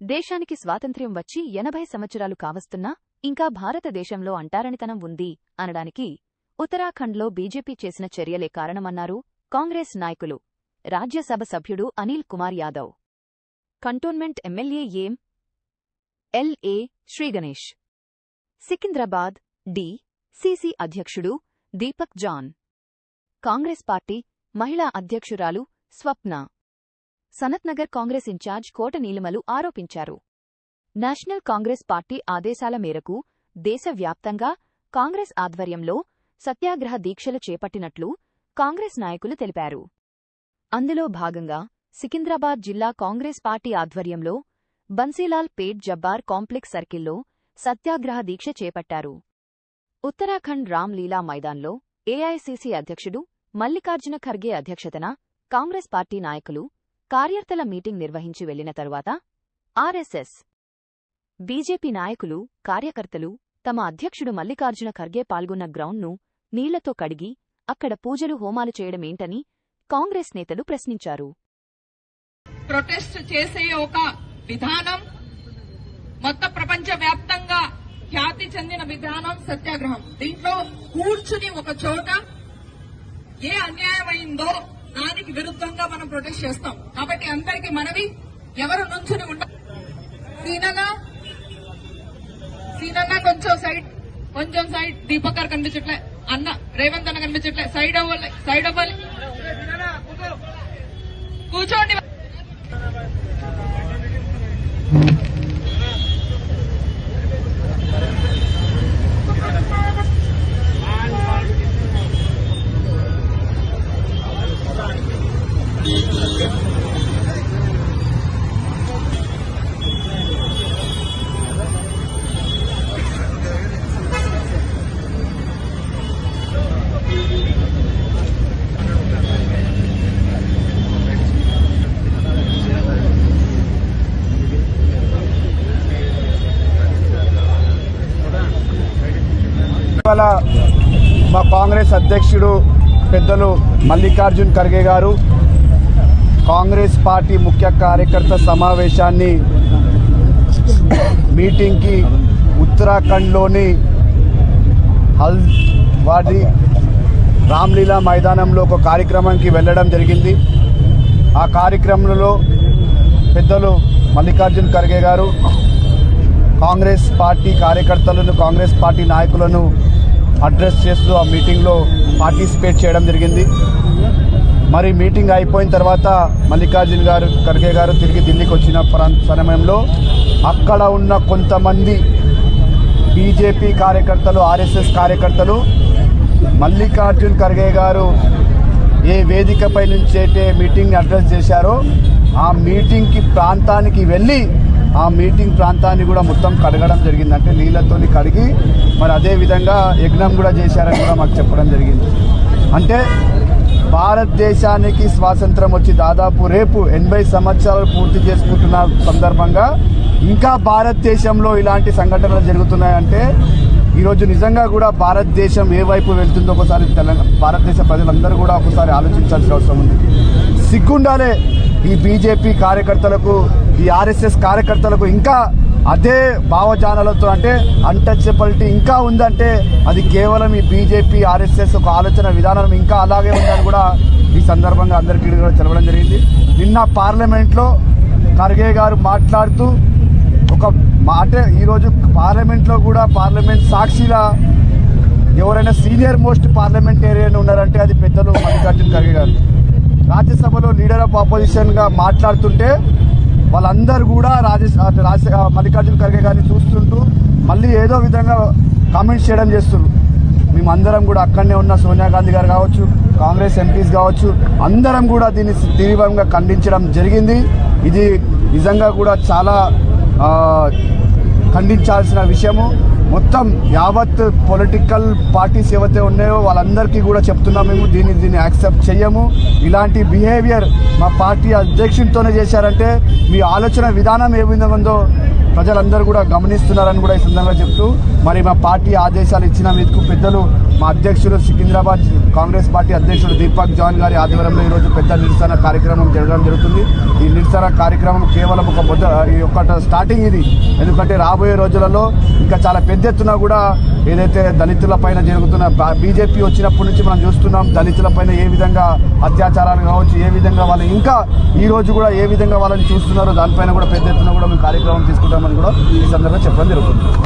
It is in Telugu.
దేశానికి స్వాతంత్ర్యం వచ్చి 80 సంవత్సరాలు కావస్తున్నా ఇంకా భారతదేశంలో అంటారణితనం ఉంది అనడానికి ఉత్తరాఖండ్లో బీజేపీ చేసిన చర్యలే కారణమన్నారు కాంగ్రెస్ నాయకులు. రాజ్యసభ సభ్యుడు అనిల్ కుమార్ యాదవ్, కంటోన్మెంట్ ఎమ్మెల్యే ఎల్.ఏ. శ్రీగణేష్, సికింద్రాబాద్ డి.సి.సి అధ్యక్షుడు దీపక్ జాన్, కాంగ్రెస్ పార్టీ మహిళా అధ్యక్షురాలు స్వప్న, సనత్నగర్ కాంగ్రెస్ ఇన్ఛార్జ్ కోట నీలిమలు ఆరోపించారు. నేషనల్ కాంగ్రెస్ పార్టీ ఆదేశాల మేరకు దేశవ్యాప్తంగా కాంగ్రెస్ ఆధ్వర్యంలో సత్యాగ్రహ దీక్షలు చేపట్టినట్లు కాంగ్రెస్ నాయకులు తెలిపారు. అందులో భాగంగా సికింద్రాబాద్ జిల్లా కాంగ్రెస్ పార్టీ ఆధ్వర్యంలో బన్సీలాల్ పేట్ జబ్బార్ కాంప్లెక్స్ సర్కిల్లో సత్యాగ్రహ దీక్ష చేపట్టారు. ఉత్తరాఖండ్ రామ్లీలా మైదాన్లో ఏఐసీసీ అధ్యక్షుడు మల్లికార్జున ఖర్గే అధ్యక్షతన కాంగ్రెస్ పార్టీ నాయకులు కార్యకర్తల మీటింగ్ నిర్వహించి వెళ్లిన తరువాత ఆర్ఎస్ఎస్, బీజేపీ నాయకులు, కార్యకర్తలు తమ అధ్యక్షుడు మల్లికార్జున ఖర్గే పాల్గొన్న గ్రౌండ్ను నీళ్లతో కడిగి అక్కడ పూజలు హోమాలు చేయడమేంటని కాంగ్రెస్ నేతలు ప్రశ్నించారు. ప్రొటెస్ట్ చేసే ఒక విధానం, మొత్తం ప్రపంచ వ్యాప్తంగా ఖ్యాతి చెందిన విధానం సత్యాగ్రహం. దీంట్లో కూర్చుని ఒక చోట ఏ అన్యాయం అయిందో దానికి విరుద్ధంగా మనం ప్రొటెస్ట్ చేస్తాం. కాబట్టి అందరికీ మనవి, ఎవరు నుంచుని ఉండాలి. సీనన్న కొంచెం సైడ్, దీపక్ గారు కనిపించట్లే, అన్న రేవంత్ అన్న కనిపించట్లే, సైడ్ అవ్వాలి, కూర్చోండి. ఇవాళ మా కాంగ్రెస్ అధ్యక్షుడు పెద్దలు మల్లికార్జున్ ఖర్గే గారు కాంగ్రెస్ పార్టీ ముఖ్య కార్యకర్త సమావేశాన్ని మీటింగ్కి ఉత్తరాఖండ్లోని హల్వాడి రామ్లీలా మైదానంలో ఒక కార్యక్రమానికి వెళ్ళడం జరిగింది. ఆ కార్యక్రమంలో పెద్దలు మల్లికార్జున్ ఖర్గే గారు కాంగ్రెస్ పార్టీ కార్యకర్తలను, కాంగ్రెస్ పార్టీ నాయకులను అడ్రస్ చేస్తూ ఆ మీటింగ్లో పార్టిసిపేట్ చేయడం జరిగింది. మరి మీటింగ్ అయిపోయిన తర్వాత మల్లికార్జున్ ఖర్గే గారు తిరిగి ఢిల్లీకి వచ్చిన సమయంలో అక్కడ ఉన్న కొంతమంది బీజేపీ కార్యకర్తలు, ఆర్ఎస్ఎస్ కార్యకర్తలు మల్లికార్జున్ ఖర్గే గారు ఏ వేదికపై నుంచి అయితే మీటింగ్ అడ్రస్ చేశారో ఆ మీటింగ్కి ప్రాంతానికి వెళ్ళి ఆ మీటింగ్ ప్రాంతాన్ని కూడా మొత్తం కడగడం జరిగింది. అంటే నీళ్లతోని కడిగి మరి అదే విధంగా యజ్ఞం కూడా చేశారని కూడా మాకు చెప్పడం జరిగింది. అంటే భారతదేశానికి స్వాతంత్రం వచ్చి దాదాపు రేపు 80 సంవత్సరాలు పూర్తి చేసుకుంటున్న సందర్భంగా ఇంకా భారతదేశంలో ఇలాంటి సంఘటనలు జరుగుతున్నాయంటే ఈరోజు నిజంగా కూడా భారతదేశం ఏ వైపు వెళ్తుందో ఒకసారి భారతదేశ ప్రజలందరూ కూడా ఒకసారి ఆలోచించాల్సిన అవసరం ఉంది. సిగ్గుండాలే ఈ బీజేపీ కార్యకర్తలకు, ఈ ఆర్ఎస్ఎస్ కార్యకర్తలకు ఇంకా అదే భావజానాలతో, అంటే అన్టచబిలిటీ ఇంకా ఉందంటే అది కేవలం ఈ బీజేపీ ఆర్ఎస్ఎస్ ఒక ఆలోచన విధానం ఇంకా అలాగే ఉందని కూడా ఈ సందర్భంగా అందరికీ కూడా తెలవడం జరిగింది. నిన్న పార్లమెంట్లో ఖర్గే గారు మాట్లాడుతూ ఒక మాట, ఈరోజు పార్లమెంట్లో కూడా పార్లమెంట్ సాక్షిగా ఎవరైనా సీనియర్ మోస్ట్ పార్లమెంటేరియన్ ఉన్నారంటే అది పెద్దలు మల్లికార్జున్ ఖర్గే గారు. రాజ్యసభలో లీడర్ ఆఫ్ ఆపోజిషన్ గా మాట్లాడుతుంటే వాళ్ళందరూ కూడా మల్లికార్జున్ ఖర్గే గారిని చూస్తుంటూ మళ్ళీ ఏదో విధంగా కామెంట్స్ చేయడం చేస్తున్నారు. మేమందరం కూడా అక్కడనే ఉన్న సోనియా గాంధీ గారు కావచ్చు, కాంగ్రెస్ ఎంపీస్ కావచ్చు, అందరం కూడా దీన్ని తీవ్రంగా ఖండించడం జరిగింది. ఇది నిజంగా కూడా చాలా ఖండించాల్సిన విషయము. మొత్తం యావత్ పొలిటికల్ పార్టీస్ ఏవైతే ఉన్నాయో వాళ్ళందరికీ కూడా చెప్తున్నాం, మేము దీన్ని యాక్సెప్ట్ చెయ్యము. ఇలాంటి బిహేవియర్ మా పార్టీ అధ్యక్షుడితోనే చేశారంటే మీ ఆలోచన విధానం ఏ విధంగా ఉందో ప్రజలందరూ కూడా గమనిస్తున్నారని కూడా ఈ సందర్భంగా చెప్తూ మరి మా పార్టీ ఆదేశాలు ఇచ్చిన మీదకు పెద్దలు మా అధ్యక్షులు సికింద్రాబాద్ కాంగ్రెస్ పార్టీ అధ్యక్షుడు దీపక్ జవాన్ గారి ఆధ్వర్యంలో ఈరోజు పెద్ద నిరసన కార్యక్రమం జరగడం జరుగుతుంది. ఈ నిరసన కార్యక్రమం కేవలం ఒక స్టార్టింగ్ ఇది. ఎందుకంటే రాబోయే రోజులలో ఇంకా చాలా పెద్ద ఎత్తున కూడా ఏదైతే దళితుల పైన జరుగుతున్న బీజేపీ వచ్చినప్పటి నుంచి మనం చూస్తున్నాం దళితుల పైన ఏ విధంగా అత్యాచారాలు కావచ్చు, ఏ విధంగా వాళ్ళు ఇంకా ఈ రోజు కూడా ఏ విధంగా వాళ్ళని చూస్తున్నారో దానిపైన కూడా పెద్ద ఎత్తున కూడా మేము కార్యక్రమం తీసుకుంటామని కూడా ఈ సందర్భంగా చెప్పడం జరుగుతుంది.